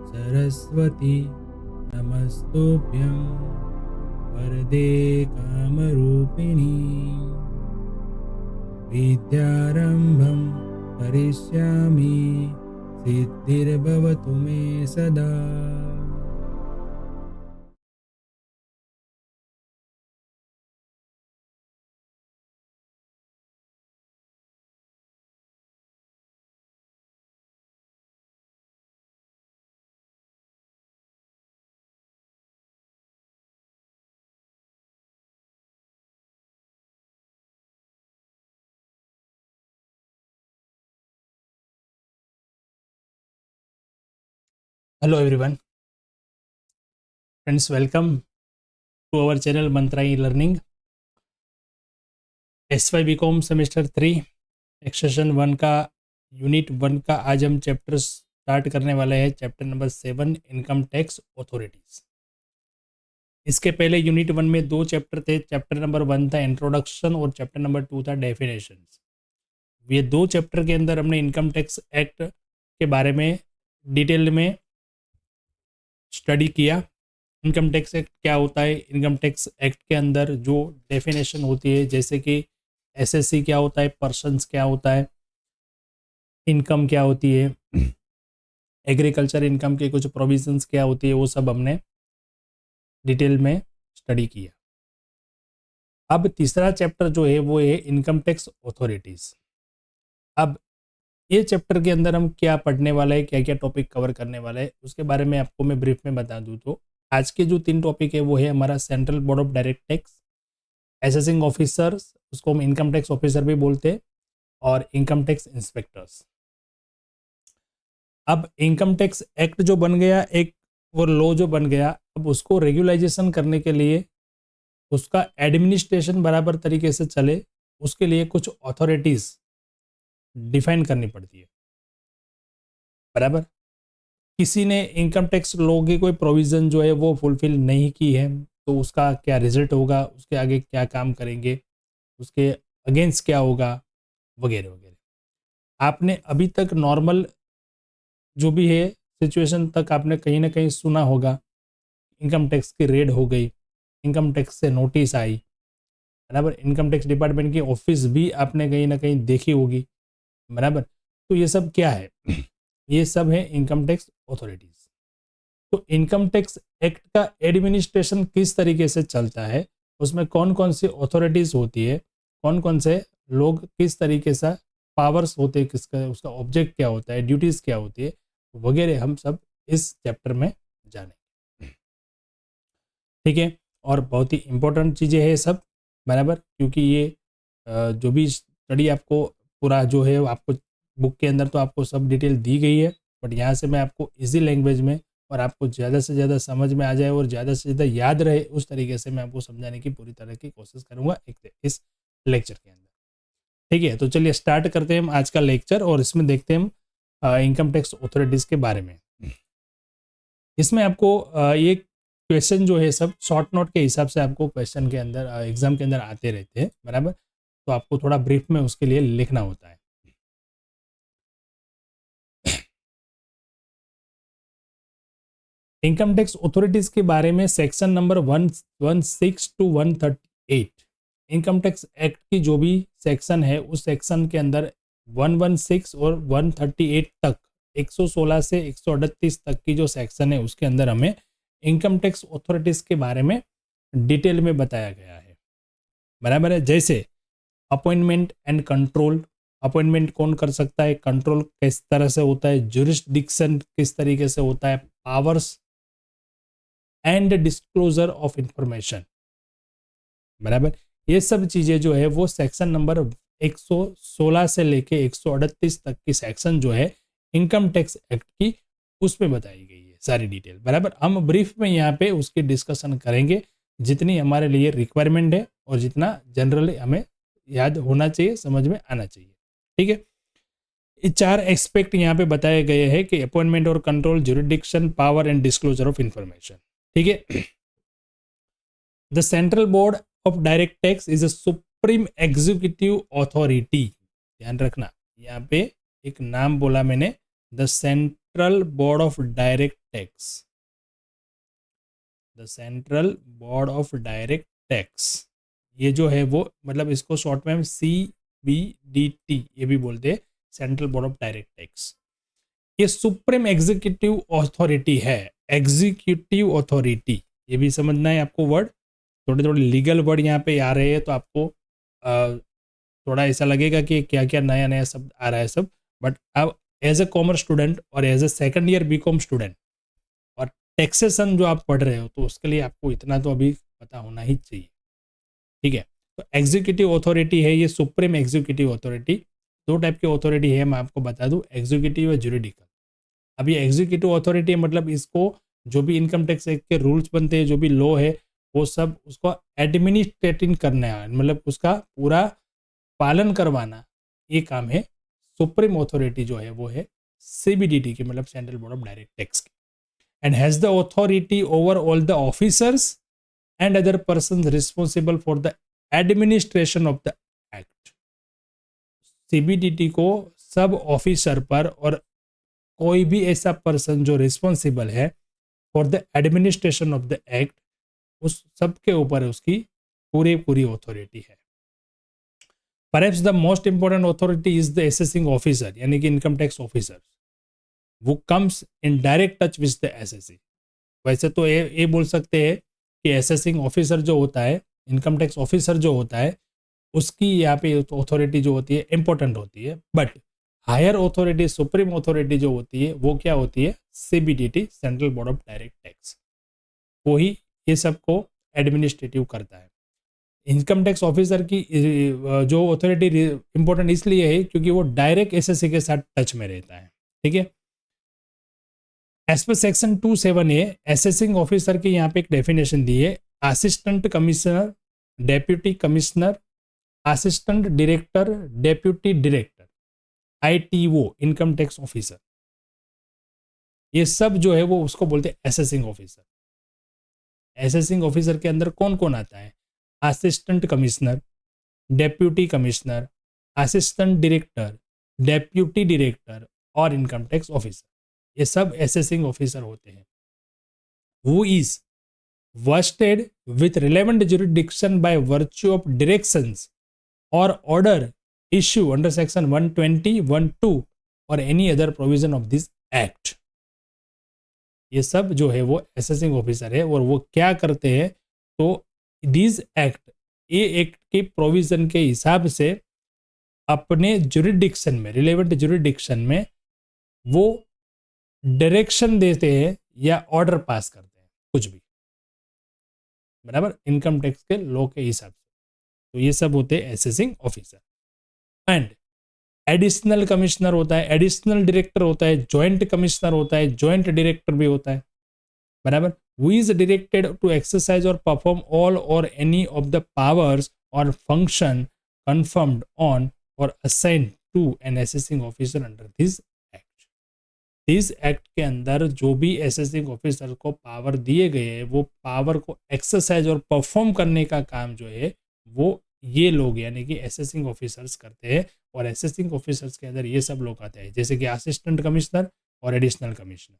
सरस्वती नमस्तुभ्यं वरदे कामरूपिणी विद्यारम्भं करिष्यामि सिद्धिर्भवतु मे सदा। Hello everyone, friends, welcome to our channel Mantra E-Learning SY BCom semester 3 taxation 1 का यूनिट 1 का आज हम चैप्टर स्टार्ट करने वाले हैं। Chapter number 7 income tax authorities. इसके पहले यूनिट 1 में 2 चैप्टर थे। चैप्टर नंबर 1 था इंट्रोडक्शन और चैप्टर नंबर 2 था डेफिनेशंस। ये 2 चैप्टर के अंदर हमने इनकम टैक्स एक्ट के बारे में डिटेल में स्टडी किया। इनकम टैक्स एक्ट क्या होता है, इनकम टैक्स एक्ट के अंदर जो डेफिनेशन होती है, जैसे कि एसएससी क्या होता है, पर्सन्स क्या होता है, इनकम क्या होती है, एग्रीकल्चर इनकम के कुछ प्रोविजंस क्या होती है, वो सब हमने डिटेल में स्टडी किया। अब तीसरा चैप्टर जो है वो है इनकम टैक्स अथॉरिटीज। अब ये चैप्टर के अंदर हम क्या पढ़ने वाले हैं, क्या क्या टॉपिक कवर करने वाले हैं, उसके बारे में आपको मैं ब्रीफ में बता दूं तो आज के जो 3 टॉपिक है वो है हमारा central board of direct tax, assessing officers, उसको हम इनकम टैक्स ऑफिसर भी बोलते हैं, और इनकम टैक्स इंस्पेक्टर्स। अब इनकम टैक्स एक्ट जो बन गया, एक और लॉ जो बन गया, अब उसको रेगुलाइजेशन करने के लिए, उसका एडमिनिस्ट्रेशन बराबर तरीके से चले, उसके लिए कुछ अथॉरिटीज डिफाइन करनी पड़ती है। बराबर, किसी ने इनकम टैक्स लॉ की कोई प्रोविज़न जो है वो फुलफिल नहीं की है तो उसका क्या रिजल्ट होगा, उसके आगे क्या काम करेंगे, उसके अगेंस्ट क्या होगा, वगैरह वगैरह। आपने अभी तक नॉर्मल जो भी है सिचुएशन तक आपने कहीं ना कहीं सुना होगा, इनकम टैक्स की रेड हो गई, इनकम टैक्स से नोटिस आई, बराबर, इनकम टैक्स डिपार्टमेंट की ऑफिस भी आपने कहीं ना कहीं देखी होगी, बराबर। तो ये सब क्या है? ये सब है इनकम टैक्स अथॉरिटीज। तो इनकम टैक्स एक्ट का एडमिनिस्ट्रेशन किस तरीके से चलता है, उसमें कौन कौन सी अथॉरिटीज होती है, कौन कौन से लोग किस तरीके से पावर्स होते हैं, किसका उसका ऑब्जेक्ट क्या होता है, ड्यूटीज क्या होती है, वगैरह हम सब इस चैप्टर में जानेंगे। ठीक है, और बहुत ही इंपॉर्टेंट चीज़ें हैं सब, बराबर, क्योंकि ये जो भी स्टडी आपको पूरा जो है आपको बुक के अंदर तो आपको सब डिटेल दी गई है, बट यहाँ से मैं आपको इजी लैंग्वेज में और आपको ज़्यादा से ज़्यादा समझ में आ जाए और ज़्यादा से ज़्यादा याद रहे उस तरीके से मैं आपको समझाने की पूरी तरह की कोशिश करूँगा इस लेक्चर के अंदर। ठीक है, तो चलिए स्टार्ट करते हैं हम आज का लेक्चर, और इसमें देखते हैं हम इनकम टैक्स अथॉरिटीज़ के बारे में। इसमें आपको ये क्वेश्चन जो है सब शॉर्ट नोट के हिसाब से आपको क्वेश्चन के अंदर एग्जाम के अंदर आते रहते हैं, बराबर। तो आपको थोड़ा ब्रीफ में उसके लिए लिखना होता है। इनकम टैक्स अथॉरिटीज के बारे में section number 116 to 138, income tax act की जो भी सेक्शन है उस सेक्शन के अंदर 116 और 138 तक, 116 से 138 तक की जो सेक्शन है उसके अंदर हमें इनकम टैक्स अथॉरिटीज के बारे में डिटेल में बताया गया है, बराबर है। जैसे अपॉइंटमेंट एंड कंट्रोल, अपॉइंटमेंट कौन कर सकता है, कंट्रोल किस तरह से होता है, जुरिस्डिक्शन किस तरीके से होता है, powers and disclosure of information, बराबर। ये सब चीजें जो है वो सेक्शन नंबर 116 से लेके 138 तक की सेक्शन जो है इनकम टैक्स एक्ट की, उसमें बताई गई है सारी डिटेल, बराबर। हम ब्रीफ में यहाँ पे उसकी डिस्कशन करेंगे जितनी हमारे लिए रिक्वायरमेंट है और जितना जनरली हमें याद होना चाहिए, समझ में आना चाहिए। ठीक है, ये 4 एस्पेक्ट यहाँ पे बताए गए हैं कि अपॉइंटमेंट और control, jurisdiction, power and disclosure of information. ठीक है, the central board of direct tax is a supreme executive authority, ध्यान रखना यहाँ पे एक नाम बोला मैंने, the central board of direct tax, the central board of direct tax, ये जो है वो मतलब इसको शॉर्ट में हम CBDT ये भी बोलते हैं, central board of direct tax. ये सुप्रीम एग्जीक्यूटिव अथॉरिटी है, एग्जीक्यूटिव अथॉरिटी, ये भी समझना है आपको वर्ड, थोड़े थोड़े लीगल वर्ड यहाँ पे आ रहे हैं तो आपको थोड़ा ऐसा लगेगा कि क्या क्या नया नया शब्द आ रहा है सब, बट अब एज ए कॉमर्स स्टूडेंट और as a second year BCom student और टैक्सेशन जो आप पढ़ रहे हो तो उसके लिए आपको इतना तो अभी पता होना ही चाहिए, ठीक है। तो एग्जीक्यूटिव अथॉरिटी है ये सुप्रीम एग्जीक्यूटिव अथॉरिटी। दो टाइप की अथॉरिटी है, मैं आपको बता दूं, एग्जीक्यूटिव और ज्यूरिडिकल। अब ये एग्जीक्यूटिव अथॉरिटी मतलब इसको जो भी इनकम टैक्स एक्ट के रूल्स बनते हैं, जो भी लॉ है वो सब उसको एडमिनिस्ट्रेटिंग करना है, मतलब उसका पूरा पालन करवाना, ये काम है सुप्रीम अथॉरिटी जो है वो है CBDT की, मतलब Central board of direct Tax की, and has the authority over all the officers and other person responsible for the administration of the act. CBDT को सब ऑफिसर पर और कोई भी ऐसा पर्सन जो रिस्पॉन्सिबल है for the administration of the act, उस सब के ऊपर उसकी पूरी अथॉरिटी है। Perhaps the most important authority is the assessing officer, यानी कि इनकम टैक्स ऑफिसर, वो comes in direct touch with the assessee। वैसे तो ये बोल सकते हैं कि असेसिंग ऑफिसर जो होता है, इनकम टैक्स ऑफिसर जो होता है, उसकी यहाँ पे अथॉरिटी जो होती है इंपॉर्टेंट होती है, but higher authority, supreme authority जो होती है वो क्या होती है, CBDT, central board of direct tax, वो ही ये सबको एडमिनिस्ट्रेटिव करता है। इनकम टैक्स ऑफिसर की जो अथॉरिटी इंपॉर्टेंट इसलिए है क्योंकि वो डायरेक्ट एसएससी के साथ टच में रहता है, ठीक है। As per section 27A assessing officer की यहाँ पे एक डेफिनेशन दी है, assistant commissioner, deputy commissioner, assistant director, deputy director, ITO, income tax officer, ये सब जो है वो उसको बोलते हैं असेसिंग ऑफिसर। असेसिंग ऑफिसर के अंदर कौन कौन आता है, assistant commissioner, deputy commissioner, assistant director, deputy director और इनकम टैक्स ऑफिसर, ये सब असेसिंग ऑफिसर होते हैं। Who is vested with relevant jurisdiction by virtue of directions or order issue under section 120, 12 or any other provision of this act। ये सब जो है वो असेसिंग ऑफिसर है और वो क्या करते हैं, तो दिस एक्ट, ये एक्ट के प्रोविजन के हिसाब से अपने जुरिडिक्शन में, रिलेवेंट जुरिडिक्शन में वो डायरेक्शन देते हैं या ऑर्डर पास करते हैं, कुछ भी, बराबर, इनकम टैक्स के लॉ के हिसाब से। तो ये सब होते हैं assessing officer. And additional commissioner होता है, एडिशनल डायरेक्टर होता है, जॉइंट कमिश्नर होता है, जॉइंट डायरेक्टर भी होता है, बराबर। Who is directed to exercise और परफॉर्म ऑल और एनी ऑफ द पावर्स और फंक्शन कन्फर्म्ड ऑन और assigned to an assessing officer under this act. This act के अंदर जो भी असेसिंग ऑफिसर को पावर दिए गए हैं, वो पावर को एक्सरसाइज और परफॉर्म करने का काम जो है वो ये लोग यानी कि असेसिंग ऑफिसर्स करते हैं। और असेसिंग ऑफिसर्स के अंदर ये सब लोग आते हैं, जैसे कि असिस्टेंट कमिश्नर और additional commissioner,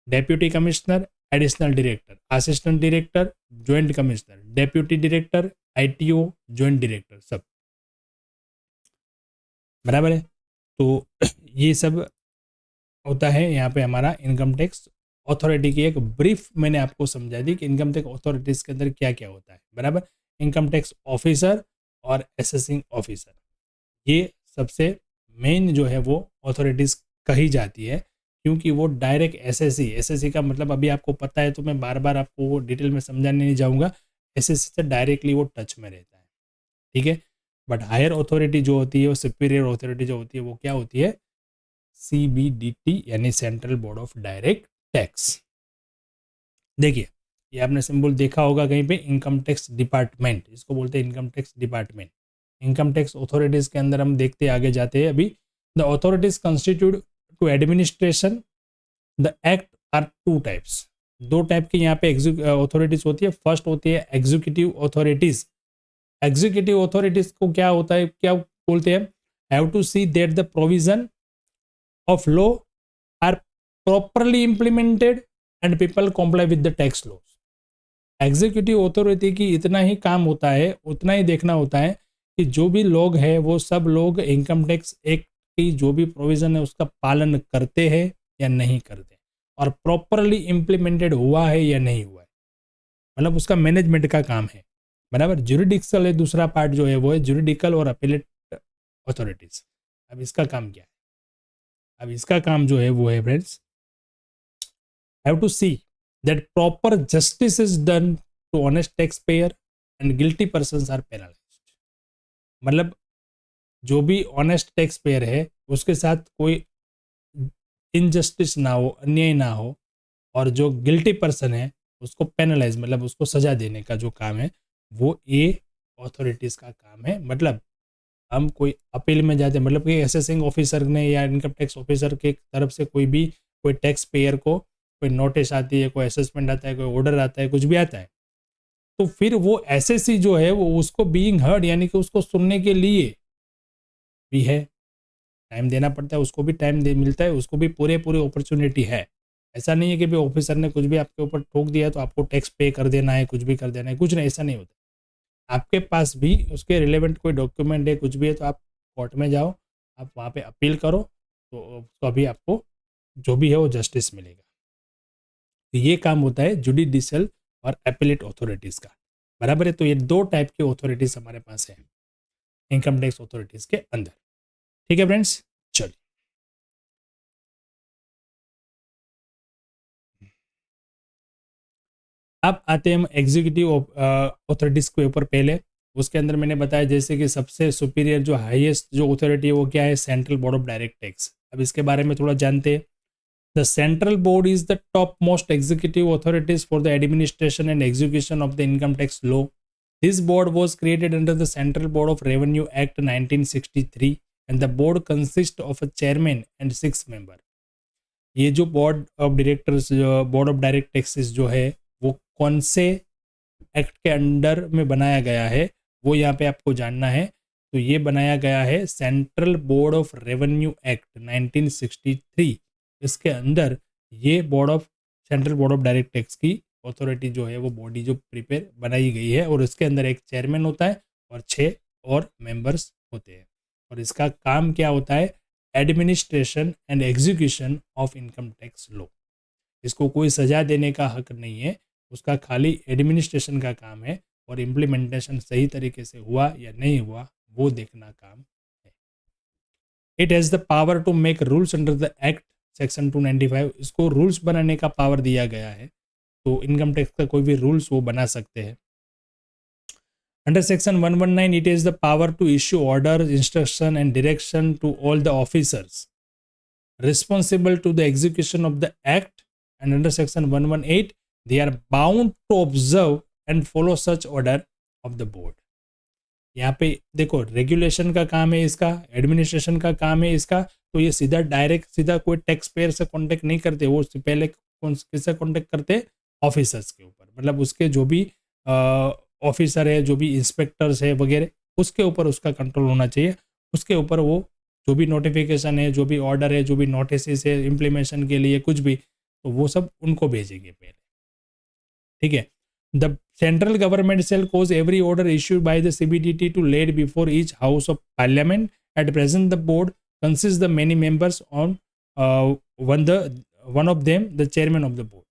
deputy commissioner, additional director, assistant director, joint commissioner, deputy director, ITO, joint director, सब बराबर है। तो ये सब होता है यहाँ पे हमारा इनकम टैक्स अथॉरिटी की एक ब्रीफ मैंने आपको समझा दी कि इनकम टैक्स अथॉरिटीज के अंदर क्या क्या होता है, बराबर। इनकम टैक्स ऑफिसर और असेसिंग ऑफिसर, ये सबसे मेन जो है वो अथॉरिटीज कही जाती है, क्योंकि वो डायरेक्ट एसएससी का मतलब अभी आपको पता है, तो मैं बार बार आपको वो डिटेल में समझाने नहीं जाऊंगा। एसएससी से डायरेक्टली वो टच में रहता है, ठीक है। बट हायर अथॉरिटी जो होती है, वो सुपीरियर अथॉरिटी जो होती है, वो क्या होती है, CBDT यानी central board of direct tax. देखिए ये आपने सिंबल देखा होगा कहीं पे, इनकम टैक्स डिपार्टमेंट, इसको बोलते हैं income tax department. Income tax authorities के अंदर हम देखते आगे जाते हैं। अभी the authorities constitute to administration the act are two types, दो टाइप की यहाँ पे अथॉरिटीज होती है। फर्स्ट होती है एग्जीक्यूटिव अथॉरिटीज एग्जीक्यूटिव अथॉरिटीज को क्या होता है, क्या बोलते हैं, have to see that the provision of law are properly implemented and people comply with the tax laws. Executive authority की इतना ही काम होता है, उतना ही देखना होता है कि जो भी लोग हैं वो सब लोग इनकम टैक्स एक्ट की जो भी प्रोविजन है उसका पालन करते हैं या नहीं करते, और प्रॉपरली इम्प्लीमेंटेड हुआ है या नहीं हुआ है, मतलब उसका मैनेजमेंट का काम है, बराबर। ज्यूरिडिक्शल है दूसरा पार्ट जो है वो है ज्यूरिडिकल और अपीलेट अथॉरिटीज। अब इसका काम क्या है, अब इसका काम जो है वो है friends, have to see that proper justice is done to honest taxpayer and guilty persons are penalized। मतलब जो भी ऑनेस्ट टैक्स पेयर है उसके साथ कोई इनजस्टिस ना हो, अन्याय ना हो, और जो गिल्टी पर्सन है उसको पेनलाइज मतलब उसको सजा देने का जो काम है वो ये अथॉरिटीज का काम है। मतलब हम कोई अपील में जाते हैं, मतलब कि असेसिंग ऑफिसर ने या इनकम टैक्स ऑफिसर के तरफ से कोई टैक्स पेयर को कोई नोटिस आती है, कोई असेसमेंट आता है, कोई ऑर्डर आता है, कुछ भी आता है, तो फिर वो एसएससी जो है वो उसको बीइंग हर्ड यानी कि उसको सुनने के लिए भी है, टाइम देना पड़ता है, उसको भी टाइम मिलता है, उसको भी पूरे अपॉर्चुनिटी है। ऐसा नहीं है कि भाई ऑफिसर ने कुछ भी आपके ऊपर ठोक दिया तो आपको टैक्स पे कर देना है, कुछ भी कर देना है, कुछ नहीं, ऐसा नहीं होता। आपके पास भी उसके रिलेवेंट कोई डॉक्यूमेंट है, कुछ भी है, तो आप कोर्ट में जाओ, आप वहाँ पे अपील करो, तो अभी आपको जो भी है वो जस्टिस मिलेगा। तो ये काम होता है जुडिशियल और अपीलेट अथॉरिटीज़ का, बराबर है। तो ये दो टाइप के अथॉरिटीज़ हमारे पास है इनकम टैक्स अथॉरिटीज़ के अंदर। ठीक है फ्रेंड्स, चलिए अब आते हैं हम एग्जीक्यूटिव अथॉरिटीज़ के ऊपर। पहले उसके अंदर मैंने बताया जैसे कि सबसे सुपीरियर जो हाईएस्ट जो अथॉरिटी है वो क्या है, central board of direct tax. अब इसके बारे में थोड़ा जानते हैं। The central board is the topmost executive authorities for the administration and execution of the income tax law. This board was created under the Central Board of Revenue Act 1963 and the board consists of a chairman and 6 members. ये जो board of directors, board of direct taxes जो है वो कौन से act के under में बनाया गया है वो यहाँ पे आपको जानना है। तो ये बनाया गया है central board of revenue act 1963। इसके अंदर ये central board of direct Tax की अथॉरिटी जो है वो बॉडी जो प्रिपेयर बनाई गई है, और इसके अंदर एक चेयरमैन होता है और 6 और मेंबर्स होते हैं। और इसका काम क्या होता है, administration and execution of income tax law. इसको कोई सजा देने का हक नहीं है, उसका खाली एडमिनिस्ट्रेशन का काम है, और इम्प्लीमेंटेशन सही तरीके से हुआ या नहीं हुआ वो देखना काम है। It has the power to make rules under the act section 295। इसको रूल्स बनाने का पावर दिया गया है, तो इनकम टैक्स का कोई भी रूल्स वो बना सकते हैं। Under section 119 it is the power to issue order, instruction and direction to all the officers responsible to the execution of the act, and under section 118 they are bound to observe and follow such order of the board। यहाँ पे देखो regulation का काम है इसका, administration का काम है इसका, तो ये सीधा कोई टैक्स पेयर से कांटेक्ट नहीं करते, वो पहले किससे कांटेक्ट करते, ऑफिसर्स के ऊपर, मतलब उसके जो भी ऑफिसर है, जो भी इंस्पेक्टर्स है वगैरह, उसके ऊपर उसका कंट्रोल होना चाहिए। उसके ऊपर वो जो भी नोटिफिकेशन है, जो भी ऑर्डर है, जो भी नोटिस है इम्प्लीमेशन के लिए कुछ भी, तो वो सब उनको भेजेंगे पहले। ठीक है। The central government shall cause every order issued by the CBDT to laid before each house of parliament. At present the board consist the many members on one of them the chairman of the board.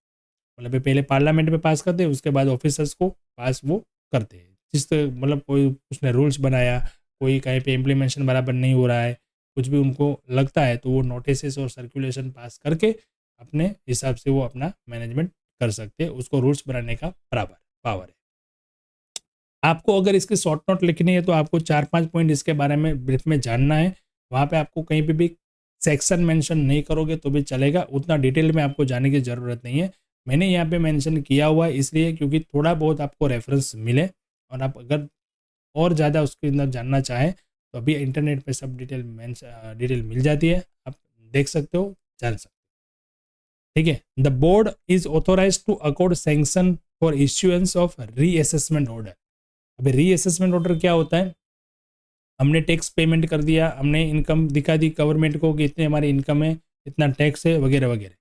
मतलब पहले parliament में पास करते हैं, उसके बाद officers को पास वो करते हैं। जिस मतलब कोई उसने रूल्स बनाया, कोई कहीं पे इम्प्लीमेंटेशन बराबर नहीं हो रहा है, कुछ भी उनको लगता है, तो वो नोटिस और सर्कुलेशन पास करके अपने हिसाब से वो अपना मैनेजमेंट कर सकते हैं। उसको रूल्स बनाने का बराबर पावर है। आपको अगर इसकी शॉर्ट नोट लिखनी है तो आपको 4-5 पॉइंट इसके बारे में ब्रीफ में जानना है। वहाँ पे आपको कहीं पे भी सेक्शन मेंशन नहीं करोगे तो भी चलेगा, उतना डिटेल में आपको जाने की ज़रूरत नहीं है। मैंने यहाँ पे मेंशन किया हुआ है इसलिए क्योंकि थोड़ा बहुत आपको रेफरेंस मिले, और आप अगर और ज़्यादा उसके अंदर जानना चाहें तो अभी इंटरनेट पे सब डिटेल मिल जाती है, आप देख सकते हो, जान सकते हो। ठीक है। The board is authorise to accord sanction for issuance of reassessment order. अभी रीअसेसमेंट ऑर्डर क्या होता है, हमने टैक्स पेमेंट कर दिया, हमने इनकम दिखा दी गवर्नमेंट को कि इतनी हमारी इनकम है, इतना टैक्स है वगैरह वगैरह,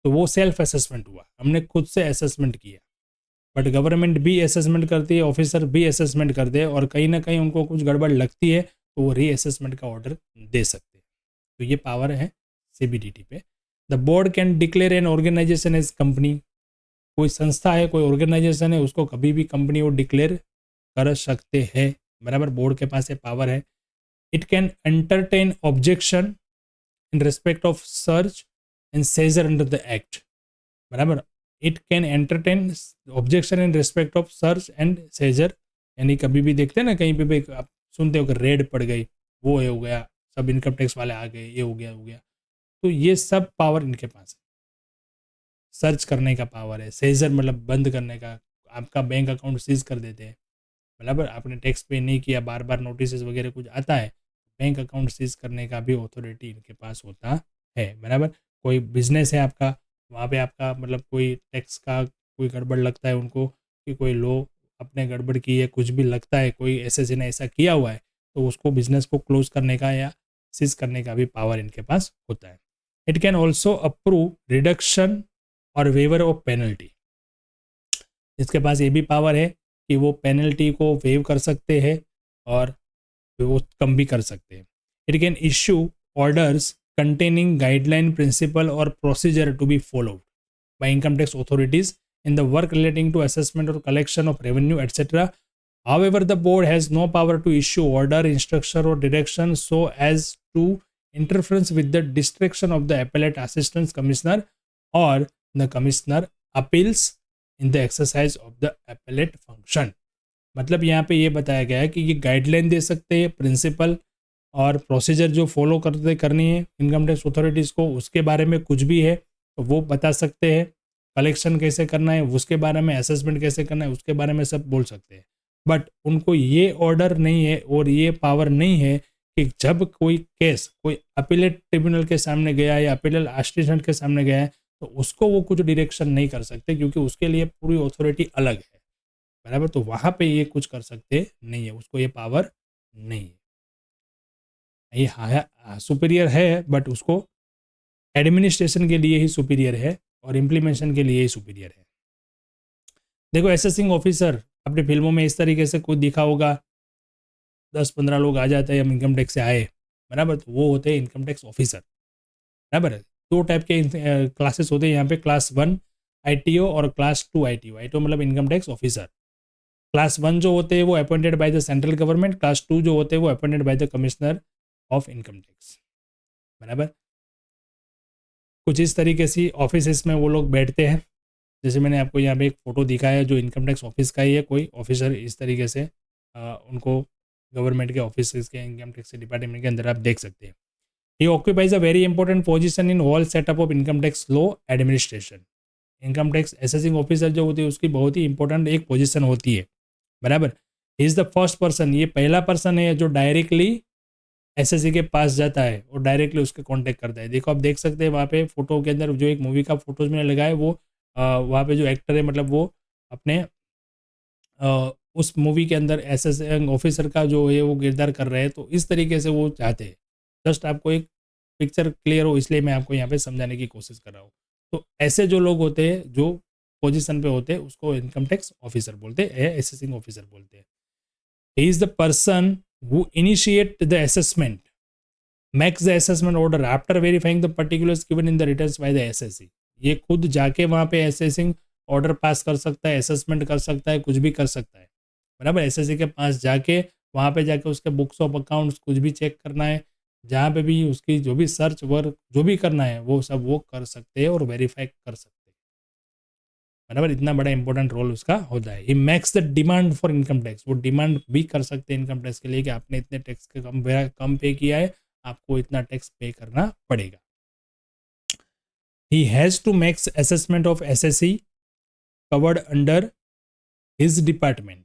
तो वो सेल्फ असेसमेंट हुआ, हमने खुद से असेसमेंट किया। बट गवर्नमेंट भी असेसमेंट करती है, ऑफिसर भी असेसमेंट करते हैं, और कहीं ना कहीं उनको कुछ गड़बड़ लगती है तो वो रीअसेसमेंट का ऑर्डर दे सकते हैं। तो ये पावर है सीबीडीटी पे। The board can declare an organisation as company, कोई संस्था है, कोई ऑर्गेनाइजेशन है, उसको कभी भी कंपनी वो डिक्लेयर कर सकते हैं, बराबर, बोर्ड के पास ये पावर है। It can entertain objection in respect of search and seizure under the act, बराबर। It can entertain objection in respect of search and seizure, यानी कभी भी देखते हैं ना कहीं पे भी आप सुनते हो कि रेड पड़ गई, वो हो गया, सब इनकम टैक्स वाले आ गए, ये हो गया हो गया, तो ये सब पावर इनके पास है। सर्च करने का पावर है, सेजर मतलब बंद करने का, आपका बैंक अकाउंट सीज कर देते हैं, बराबर, आपने टैक्स पे नहीं किया, बार बार नोटिस वगैरह कुछ आता है, बैंक अकाउंट सीज करने का भी अथॉरिटी इनके पास होता है, बराबर। कोई बिजनेस है आपका, वहाँ पे आपका मतलब कोई टैक्स का कोई गड़बड़ लगता है उनको, कि कोई लो अपने गड़बड़ की है, कुछ भी लगता है, कोई एसएससी ने ऐसा किया हुआ है, तो उसको बिजनेस को क्लोज करने का या सीज करने का भी पावर इनके पास होता है। It can also approve reduction और वेवर ऑफ पेनल्टी, इसके पास ये भी पावर है कि वो पेनल्टी को वेव कर सकते हैं और वो कम भी कर सकते हैं। It can issue orders containing guideline principle और procedure to be followed by income tax authorities in the work relating to assessment or collection of revenue, etc. However, the board has no power to issue order, instruction or direction so as to interference with the discretion of the appellate assistant commissioner or the commissioner appeals in the exercise of the appellate function. मतलब यहाँ पे ये बताया गया है कि ये guideline दे सकते हैं, प्रिंसिपल और प्रोसीजर जो फॉलो करनी है इनकम टैक्स अथॉरिटीज़ को, उसके बारे में कुछ भी है तो वो बता सकते हैं, कलेक्शन कैसे करना है उसके बारे में, असेसमेंट कैसे करना है उसके बारे में सब बोल सकते हैं। बट उनको ये ऑर्डर नहीं है और ये पावर नहीं है कि जब कोई केस कोई अपीलेट ट्रिब्यूनल के सामने गया है या अपीलेट असिस्टेंट के सामने गया है तो उसको वो कुछ डायरेक्शन नहीं कर सकते, क्योंकि उसके लिए पूरी अथॉरिटी अलग है, बराबर। तो वहाँ पे ये कुछ कर सकते नहीं है, उसको ये पावर नहीं है, ये सुपीरियर है बट उसको एडमिनिस्ट्रेशन के लिए ही सुपीरियर है और इम्प्लीमेंटेशन के लिए ही सुपीरियर है। देखो असेसिंग ऑफिसर अपनी फिल्मों में इस तरीके से कोई दिखा होगा, 10-15 लोग आ जाते हैं हम इनकम टैक्स से आए, बराबर, तो वो होते हैं इनकम टैक्स ऑफिसर, बराबर। दो टाइप के क्लासेस होते हैं यहाँ पे, क्लास 1 ITO और क्लास 2 ITO। ITO मतलब इनकम टैक्स ऑफिसर। क्लास 1 जो होते हैं वो appointed by the central government, class 2 जो होते हैं वो appointed by the commissioner of income tax, बराबर। कुछ इस तरीके से ऑफिस में वो लोग बैठते हैं, जैसे मैंने आपको यहाँ पे एक फ़ोटो दिखाया है जो इनकम टैक्स ऑफिस का ही है, कोई ऑफिसर इस तरीके से उनको गवर्नमेंट के ऑफिस के इनकम टैक्स डिपार्टमेंट के अंदर आप देख सकते हैं। He occupies a very important position in whole setup of income tax law administration. Income tax assessing officer जो होती है उसकी बहुत ही इंपॉर्टेंट एक पोजीशन होती है, बराबर। He is the first person, ये पहला पर्सन है जो डायरेक्टली एसएससी के पास जाता है और डायरेक्टली उसके कांटेक्ट करता है। देखो आप देख सकते हैं वहाँ पे फोटो के अंदर जो एक मूवी का फोटोज मैंने लगाया वो वहाँ पे जो एक्टर है मतलब वो अपने उस मूवी के अंदर एसएससी ऑफिसर का जो है वो किरदार कर रहे हैं, तो इस तरीके से वो चाहते हैं। जस्ट आपको एक पिक्चर क्लियर हो इसलिए मैं आपको यहाँ पे समझाने की कोशिश कर रहा हूँ। तो ऐसे जो लोग होते हैं जो पोजिशन पे होते हैं उसको इनकम टैक्स ऑफिसर बोलते हैं, असेसिंग ऑफिसर बोलते हैं। He is the person who initiate the assessment, makes the assessment order after verifying the particulars given in the returns by the SSC। ये खुद जाके वहाँ पे असेसिंग ऑर्डर पास कर सकता है, असेसमेंट कर सकता है, कुछ भी कर सकता है, बराबर। एसएससी के पास जाके वहाँ पे जाके उसके बुक्स ऑफ अकाउंट्स कुछ भी चेक करना है, जहाँ पे भी उसकी जो भी सर्च वर्क जो भी करना है वो सब वो कर सकते हैं और वेरीफाई कर सकते हैं, बराबर। इतना बड़ा इंपॉर्टेंट रोल उसका होता है। He makes the demand for income tax, वो डिमांड भी कर सकते हैं इनकम टैक्स के लिए कि आपने इतने टैक्स के कम पे किया है, आपको इतना टैक्स पे करना पड़ेगा। He has to makes assessment of assessee covered under his department,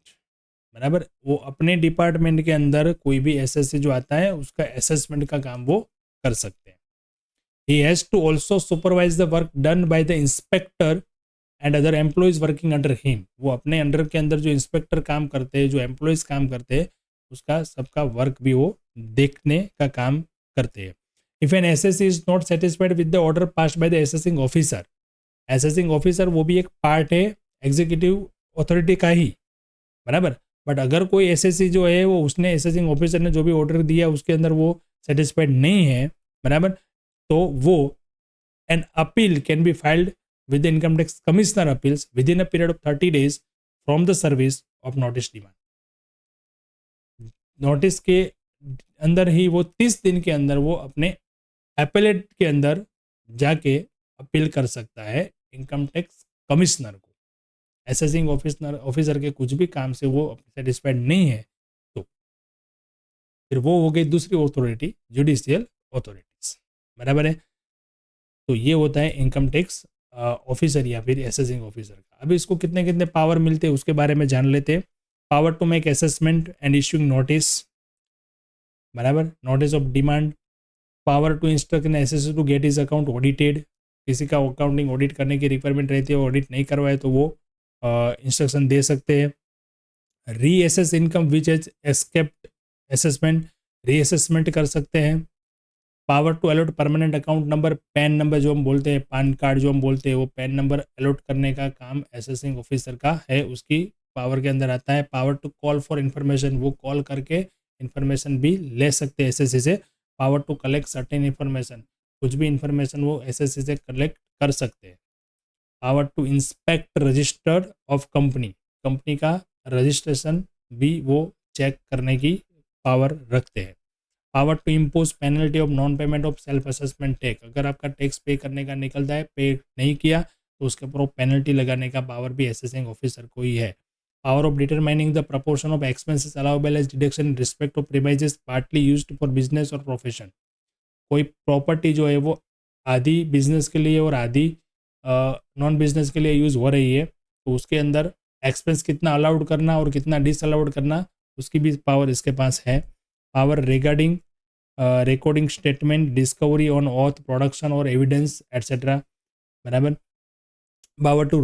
बराबर। वो अपने डिपार्टमेंट के अंदर कोई भी एसएससी जो आता है उसका असेसमेंट का काम वो कर सकते हैं। He has to also supervise the work done by the inspector and other employees working under him, वो अपने अंडर के अंदर जो इंस्पेक्टर काम करते हैं, जो एम्प्लॉयज़ काम करते हैं, उसका सबका वर्क भी वो देखने का काम करते हैं। If an assessee is not satisfied with the order passed by the assessing officer, assessing officer वो भी एक पार्ट है एग्जीक्यूटिव अथॉरिटी का ही, बराबर। बट अगर कोई एसएससी जो है वो उसने असेसिंग ऑफिसर ने जो भी ऑर्डर दिया उसके अंदर वो सेटिस्फाइड नहीं है, बराबर, तो वो an appeal can be filed with the income tax commissioner appeals within a period of 30 days from the service of notice demand. Notice के अंदर ही वो 30 दिन के अंदर वो अपने एपेलेट के अंदर जाके अपील कर सकता है इनकम टैक्स कमिश्नर को। असेसिंग ऑफिसर के कुछ भी काम से वो सेटिस्फाइड नहीं है तो फिर वो हो गई दूसरी अथॉरिटी, जुडिशियल अथॉरिटीज, बराबर है। तो ये होता है इनकम टैक्स ऑफिसर या फिर असेसिंग ऑफिसर का। अभी इसको कितने कितने पावर मिलते हैं उसके बारे में जान लेते हैं। Power to make assessment and issuing notice, बराबर, notice of demand. Power to instruct an assessor to get his account audited, किसी का अकाउंटिंग ऑडिट करने की रिक्वायरमेंट रहती है, ऑडिट नहीं करवाए तो वो इंस्ट्रक्शन दे सकते हैं। Reassess income which has escaped assessment, reassessment कर सकते हैं। Power to allot permanent account number, PAN number जो हम बोलते हैं, पान कार्ड जो हम बोलते हैं, वो पैन नंबर अलॉट करने का काम असेसिंग ऑफिसर का है, उसकी पावर के अंदर आता है। Power to call for information, वो कॉल करके इन्फॉर्मेशन भी ले सकते हैं एसएससी से। Power to collect certain information, कुछ भी इन्फॉर्मेशन वो एसएससी से कलेक्ट कर सकते हैं। Power to inspect registered of company, company का रजिस्ट्रेशन भी वो चेक करने की पावर रखते हैं। Power to impose penalty of non payment of self assessment tax, अगर आपका टैक्स पे करने का निकलता है, पे नहीं किया तो उसके ऊपर पेनल्टी लगाने का पावर भी असेसिंग ऑफिसर को ही है। Power of determining the proportion of expenses allowable as deduction in respect of premises partly used for business और प्रोफेशन, कोई प्रॉपर्टी जो है वो आधी बिजनेस के लिए और आधी नॉन बिजनेस के लिए यूज़ हो रही है, तो उसके अंदर एक्सपेंस कितना अलाउड करना और कितना डिसअलाउड करना उसकी भी पावर इसके पास है। Power regarding recording statement, discovery on oath, production और एविडेंस एट्सेट्रा, बराबर। Power to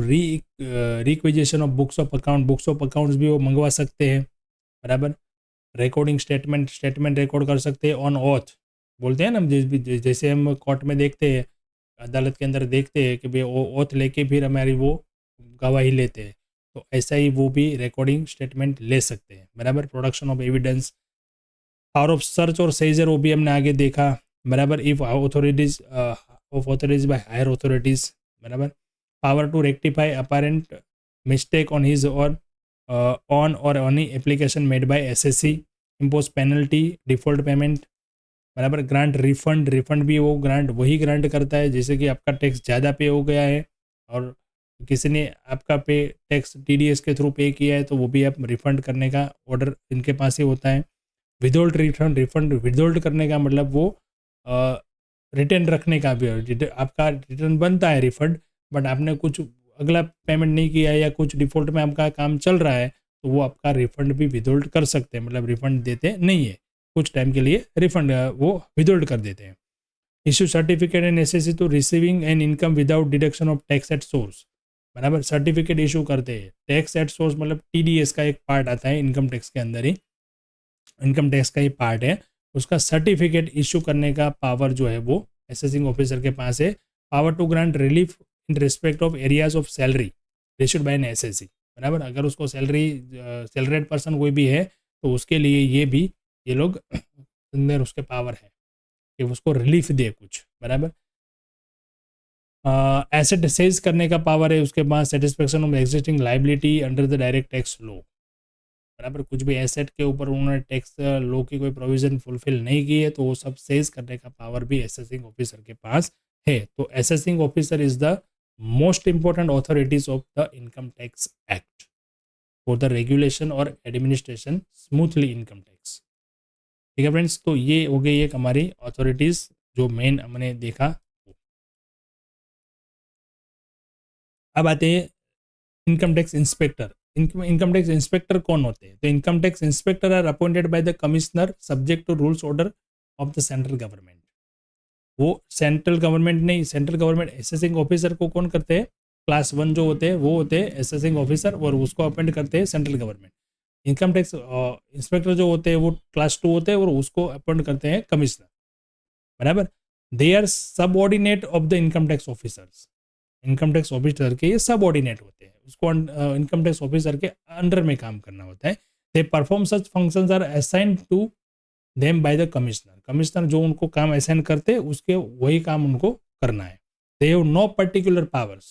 requisition of books of account, books of accounts भी वो मंगवा सकते हैं, बराबर। रिकॉर्डिंग स्टेटमेंट, स्टेटमेंट रिकॉर्ड कर सकते हैं। ऑन ऑथ बोलते हैं ना, जैसे हम कोर्ट में देखते हैं, अदालत के अंदर देखते हैं कि भाई वो ओथ लेके फिर हमारी वो गवाही लेते हैं, तो ऐसा ही वो भी रिकॉर्डिंग स्टेटमेंट ले सकते हैं, बराबर। Production of evidence, power of search और सेजर वो भी हमने आगे देखा, बराबर। If authorities of authorise by higher authorities, बराबर। Power to rectify apparent mistake on his or on or any application made by SSC, impose penalty, default payment, बराबर। Grant refund, refund भी वो ग्रांट वही ग्रांट करता है, जैसे कि आपका टैक्स ज़्यादा पे हो गया है और किसी ने आपका पे टैक्स टीडीएस के थ्रू पे किया है तो वो भी आप रिफंड करने का ऑर्डर इनके पास ही होता है। विदहोल्ड रिफंड, रिफंड विदहोल्ड करने का मतलब वो रिटर्न रखने का भी, आपका रिटर्न बनता है रिफंड, बट आपने कुछ अगला पेमेंट नहीं किया है या कुछ डिफॉल्ट में आपका काम चल रहा है तो वो आपका रिफंड भी विदहोल्ड कर सकते हैं, मतलब रिफंड देते नहीं है, कुछ टाइम के लिए रिफंड वो विदहोल्ड कर देते हैं। Issue certificate and assessee to receiving an income without deduction of tax at source, बराबर। सर्टिफिकेट इशू करते हैं, टैक्स एट सोर्स मतलब टीडीएस का एक पार्ट आता है इनकम टैक्स के अंदर ही, इनकम टैक्स का ही पार्ट है, उसका सर्टिफिकेट इशू करने का पावर जो है वो असेसिंग ऑफिसर के पास है। Power to grant relief in respect of arrears of salary issued by an assessee, बराबर। अगर उसको सैलरीड पर्सन कोई भी है तो उसके लिए ये भी ये लोग अंदर उसके पावर है कि उसको रिलीफ दे कुछ, बराबर। एसेट सेज करने का पावर है उसके पास, satisfaction of existing liability under the direct tax law, बराबर। कुछ भी एसेट के ऊपर उन्होंने टैक्स लॉ की कोई प्रोविजन फुलफिल नहीं की है तो वो सब सेज करने का पावर भी असेसिंग ऑफिसर के पास है। तो assessing officer is the most important authorities of the income tax act for the regulation और एडमिनिस्ट्रेशन स्मूथली इनकम टैक्स। ठीक है फ्रेंड्स, तो ये हो गई एक हमारी ऑथोरिटीज जो मेन हमने देखा। अब आते हैं income tax inspector. Income tax inspector कौन होते हैं? तो income tax inspector are appointed by the commissioner subject to rules order of the central government. वो सेंट्रल गवर्नमेंट नहीं, सेंट्रल गवर्नमेंट असेसिंग ऑफिसर को कौन करते हैं? क्लास 1 जो होते हैं वो होते हैं असेसिंग ऑफिसर और उसको अपॉइंट करते हैं central government. Income tax inspector जो होते हैं वो क्लास 2 होते हैं और उसको अपॉइंट करते हैं कमिश्नर, बराबर। They are subordinate of the income tax officers. Income tax officer के ये सबऑर्डिनेट होते हैं, उसको इनकम टैक्स ऑफिसर के अंडर में काम करना होता है। They perform such functions are assigned to them by the commissioner. Commissioner जो उनको काम असाइन करते हैं उसके वही काम उनको करना है। They have no particular powers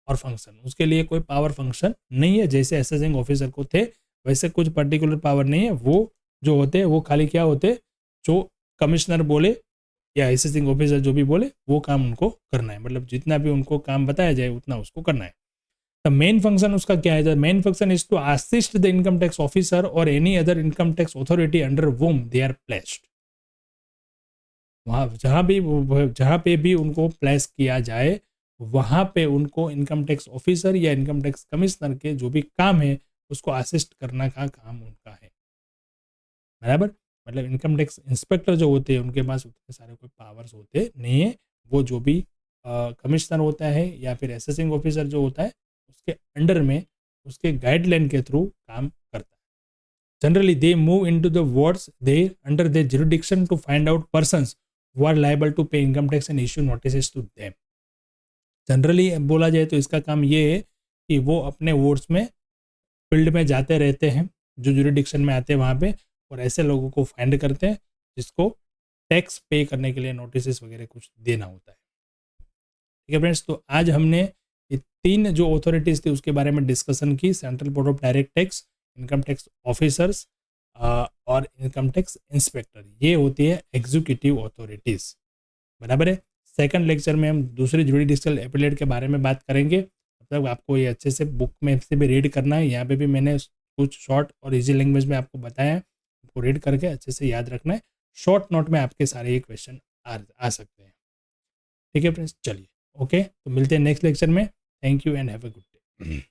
और फंक्शन, उसके लिए कोई पावर फंक्शन नहीं है। जैसे असेसिंग ऑफिसर को थे वैसे कुछ पर्टिकुलर पावर नहीं है। वो जो होते हैं वो खाली क्या होते हैं, जो कमिश्नर बोले या असेसिंग ऑफिसर जो भी बोले वो काम उनको करना है, मतलब जितना भी उनको काम बताया जाए उतना उसको करना है। द मेन फंक्शन उसका क्या है, the main function is to assist the income tax officer or any other income tax authority under whom they are placed. वहाँ जहाँ पे भी उनको प्लेस किया जाए वहाँ पे उनको इनकम टैक्स ऑफिसर या इनकम टैक्स कमिश्नर के जो भी काम है उसको असिस्ट करने का काम उनका है, बराबर। मतलब इनकम टैक्स इंस्पेक्टर जो होते हैं उनके पास उतने सारे कोई पावर्स होते नहीं है। वो जो भी कमिश्नर होता है या फिर असेसिंग ऑफिसर जो होता है उसके अंडर में उसके गाइडलाइन के थ्रू काम करता है। Generally they move into the wards they under the jurisdiction to find out persons who are liable to pay income tax and issue notice to them. Generally बोला जाए तो इसका काम ये है कि वो अपने वार्ड्स में फील्ड में जाते रहते हैं, जो जुरिडिक्शन में आते हैं वहाँ पे, और ऐसे लोगों को फाइंड करते हैं जिसको टैक्स पे करने के लिए नोटिस वगैरह कुछ देना होता है। ठीक है फ्रेंड्स, तो आज हमने ये 3 जो अथॉरिटीज़ थी उसके बारे में डिस्कशन की। Central board of direct tax, income tax officers और इनकम टैक्स इंस्पेक्टर, ये होती है एग्जीक्यूटिव अथॉरिटीज़, बराबर है। सेकंड लेक्चर में हम दूसरी जुडिशियल एपेलेट के बारे में बात करेंगे। मतलब आपको ये अच्छे से बुक में से भी रीड करना है। यहाँ पे भी मैंने कुछ शॉर्ट और इजी लैंग्वेज में आपको बताया है, आपको रीड करके अच्छे से याद रखना है। शॉर्ट नोट में आपके सारे ये क्वेश्चन आ सकते हैं। ठीक है फ्रेंड्स, चलिए ओके, तो मिलते हैं नेक्स्ट लेक्चर में। Thank you and have a good day.